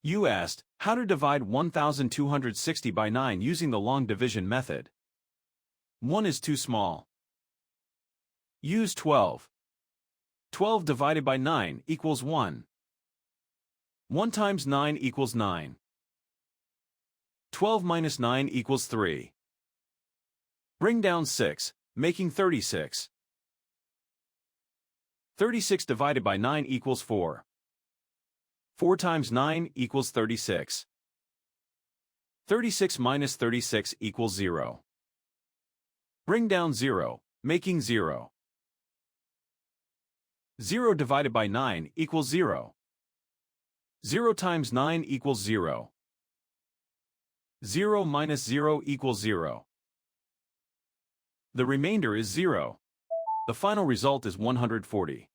You asked, how to divide 1260 by 9 using the long division method. 1 is too small. Use 12. 12 divided by 9 equals 1. 1 times 9 equals 9. 12 minus 9 equals 3. Bring down 6, making 36. 36 divided by 9 equals 4. 4 times 9 equals 36. 36 minus 36 equals 0. Bring down 0, making 0. 0 divided by 9 equals 0. 0 times 9 equals 0. 0 minus 0 equals 0. The remainder is 0. The final result is 140.